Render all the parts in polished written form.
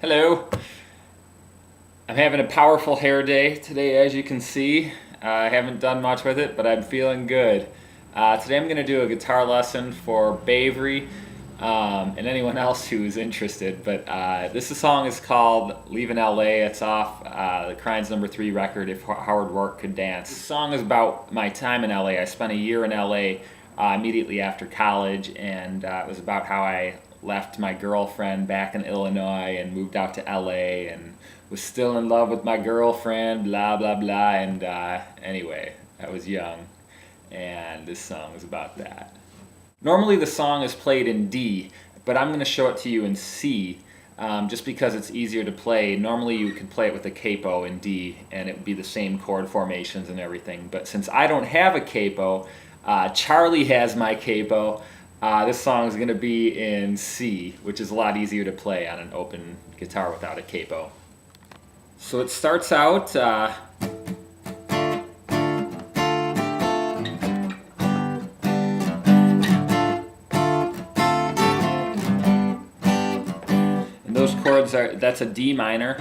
Hello. I'm having a powerful hair day today, as you can see. I haven't done much with it, but I'm feeling good. Today I'm going to do a guitar lesson for Bavery and anyone else who's interested. But this song is called Leaving LA. It's off the Cryns #3 record, If Howard Rourke Could Dance. This song is about my time in LA. I spent a year in LA immediately after college, and it was about how I left my girlfriend back in Illinois and moved out to LA and was still in love with my girlfriend, blah, blah, blah. And anyway, I was young, and this song is about that. Normally the song is played in D, but I'm going to show it to you in C, just because it's easier to play. Normally you could play it with a capo in D, and it would be the same chord formations and everything. But since I don't have a capo, Charlie has my capo. This song is going to be in C, which is a lot easier to play on an open guitar without a capo. So it starts out and those chords that's a D minor.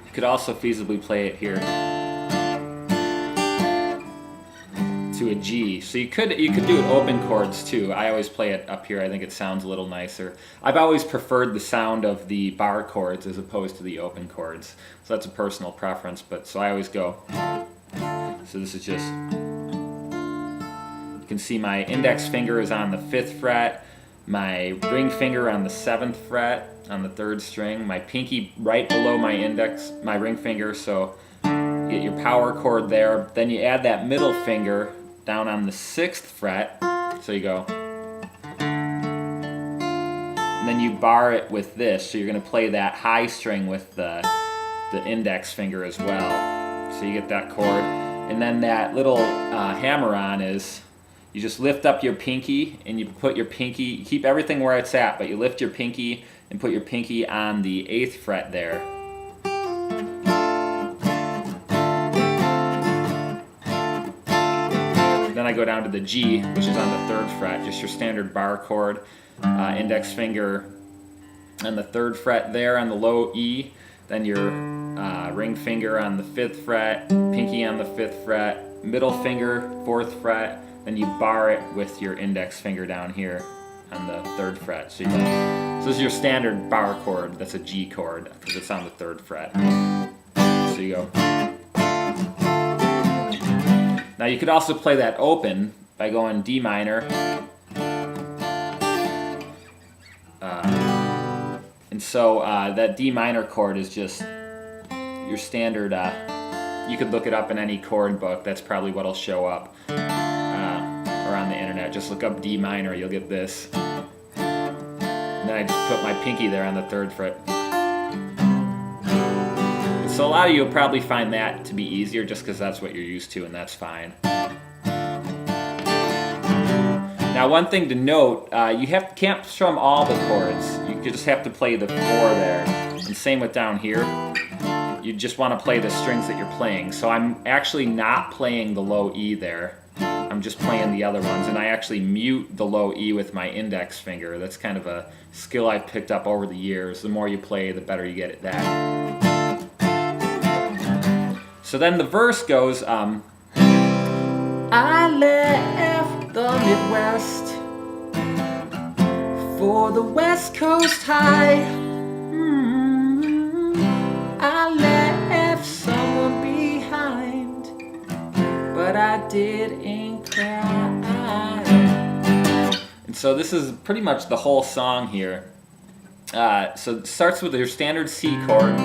You could also feasibly play it here to a G. So you could do it open chords too. I always play it up here. I think it sounds a little nicer. I've always preferred the sound of the bar chords as opposed to the open chords. So that's a personal preference, but so I always go. So this is just, you can see my index finger is on the 5th fret, my ring finger on the 7th fret on the 3rd string, my pinky right below my ring finger, so you get your power chord there. Then you add that middle finger down on the 6th fret, so you go. And then you bar it with this, so you're going to play that high string with the index finger as well. So you get that chord. And then that little hammer-on is, you just lift up your pinky and you put your pinky, you keep everything where it's at, but you lift your pinky and put your pinky on the 8th fret there. Then I go down to the G, which is on the 3rd fret, just your standard bar chord, index finger on the 3rd fret there on the low E, then your ring finger on the 5th fret, pinky on the 5th fret, middle finger 4th fret, then you bar it with your index finger down here on the 3rd fret. So this is your standard bar chord. That's a G chord because it's on the 3rd fret. So you go. Now you could also play that open by going D minor. And so that D minor chord is just your standard, you could look it up in any chord book. That's probably what'll show up or on the internet. Just look up D minor, you'll get this. And then I just put my pinky there on the 3rd fret. So a lot of you will probably find that to be easier just because that's what you're used to, and that's fine. Now one thing to note, you can't strum all the chords. You just have to play the 4 there. And same with down here. You just want to play the strings that you're playing. So I'm actually not playing the low E there. I'm just playing the other ones, and I actually mute the low E with my index finger. That's kind of a skill I've picked up over the years. The more you play, the better you get at that. So then the verse goes, I left the Midwest for the West Coast high. I left someone behind, but I didn't cry. And so this is pretty much the whole song here. So it starts with your standard C chord.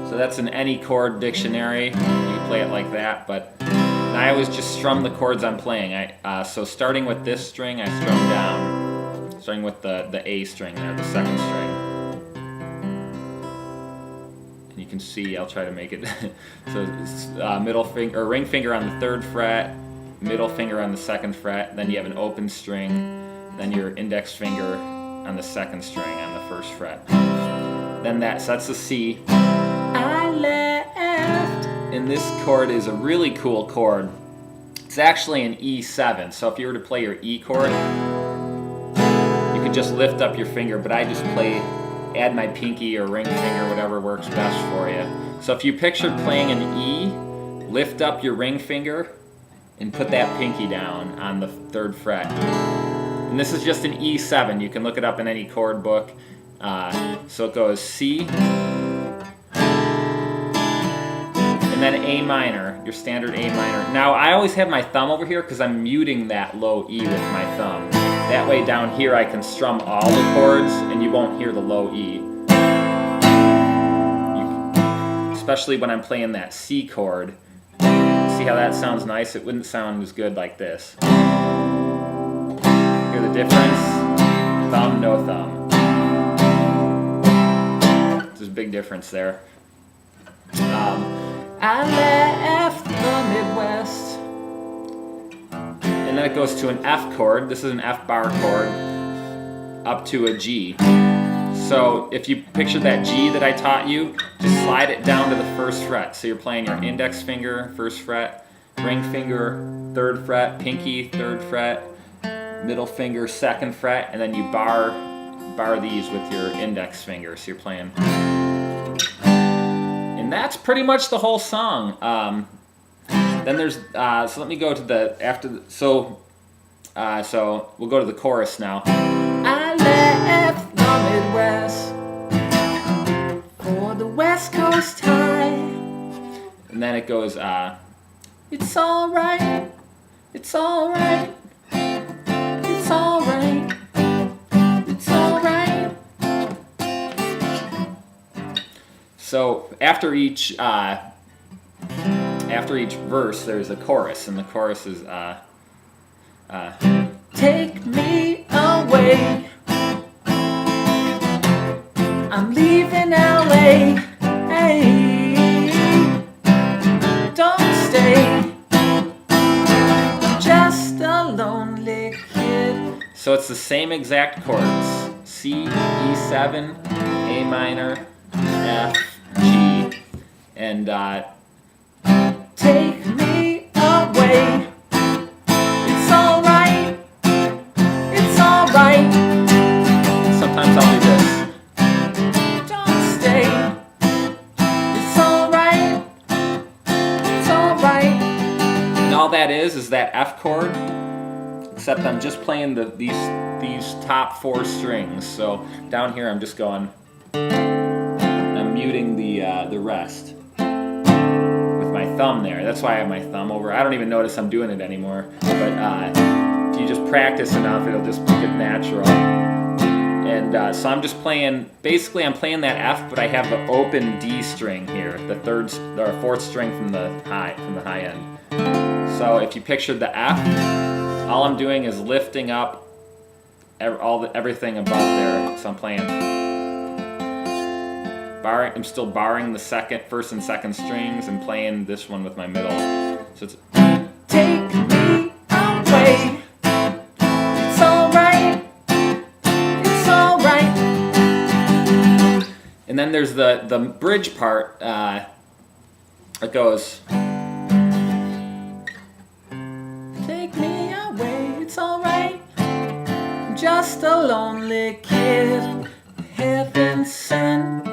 So that's in any chord dictionary. You can play it like that, but I always just strum the chords I'm playing. So starting with this string, I strum down. Starting with the A string there, the 2nd string. And you can see, I'll try to make it. So it's, middle finger, or ring finger on the 3rd fret, middle finger on the 2nd fret, then you have an open string, then your index finger on the 2nd string on the 1st fret. Then so that's the C. I left. And this chord is a really cool chord. It's actually an E7, so if you were to play your E chord, you could just lift up your finger, but I just play add my pinky or ring finger, whatever works best for you. So if you pictured playing an E, lift up your ring finger and put that pinky down on the 3rd fret. And this is just an E7. You can look it up in any chord book. So it goes C, and then A minor, your standard A minor. Now I always have my thumb over here because I'm muting that low E with my thumb. That way down here I can strum all the chords and you won't hear the low E. Especially when I'm playing that C chord. See how that sounds nice? It wouldn't sound as good like this. Hear the difference? Thumb, no thumb. There's a big difference there. I left the Midwest. And then it goes to an F chord. This is an F bar chord up to a G. So if you picture that G that I taught you, just slide it down to the 1st fret. So you're playing your index finger, 1st fret, ring finger, 3rd fret, pinky, 3rd fret, middle finger, 2nd fret, and then you bar these with your index finger. So you're playing. And that's pretty much the whole song. Then there's so let me go to the so we'll go to the chorus now. I left the Midwest for the West Coast high. And then it goes it's alright, it's alright, it's alright, it's alright. So after each verse, there's a chorus, and the chorus is take me away, I'm leaving LA, hey, don't stay, just a lonely kid. So it's the same exact chords, C, E7, A minor, F, G, and take me away, it's alright, it's alright. Sometimes I'll do this. Don't stay, it's alright, it's alright. And all that is that F chord, except I'm just playing these top 4 strings. So down here I'm just going, I'm muting the rest. My thumb there. That's why I have my thumb over. I don't even notice I'm doing it anymore. But if you just practice enough, it'll just get natural. And so I'm just playing. Basically, I'm playing that F, but I have the open D string here, the 4th string from the high end. So if you pictured the F, all I'm doing is lifting up everything above there. So I'm playing. I'm still barring the 1st and 2nd strings and playing this one with my middle. So it's take me away, it's alright, it's alright. And then there's the bridge part. It goes take me away, it's alright, I'm just a lonely kid, heaven sent.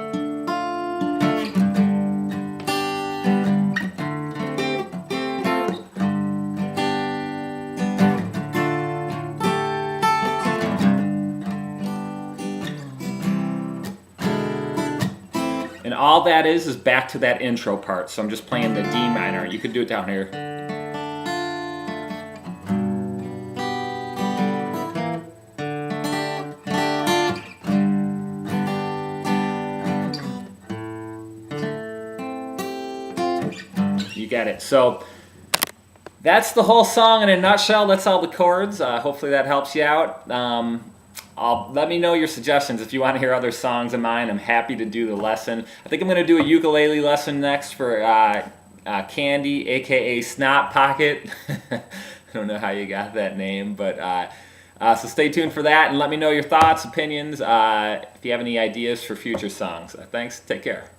And all that is back to that intro part. So I'm just playing the D minor. You could do it down here. You get it. So that's the whole song in a nutshell. That's all the chords. Hopefully that helps you out. Let me know your suggestions if you want to hear other songs of mine. I'm happy to do the lesson. I think I'm going to do a ukulele lesson next for Candy, aka Snot Pocket. I don't know how you got that name, but so stay tuned for that and let me know your thoughts, opinions, if you have any ideas for future songs. Thanks. Take care.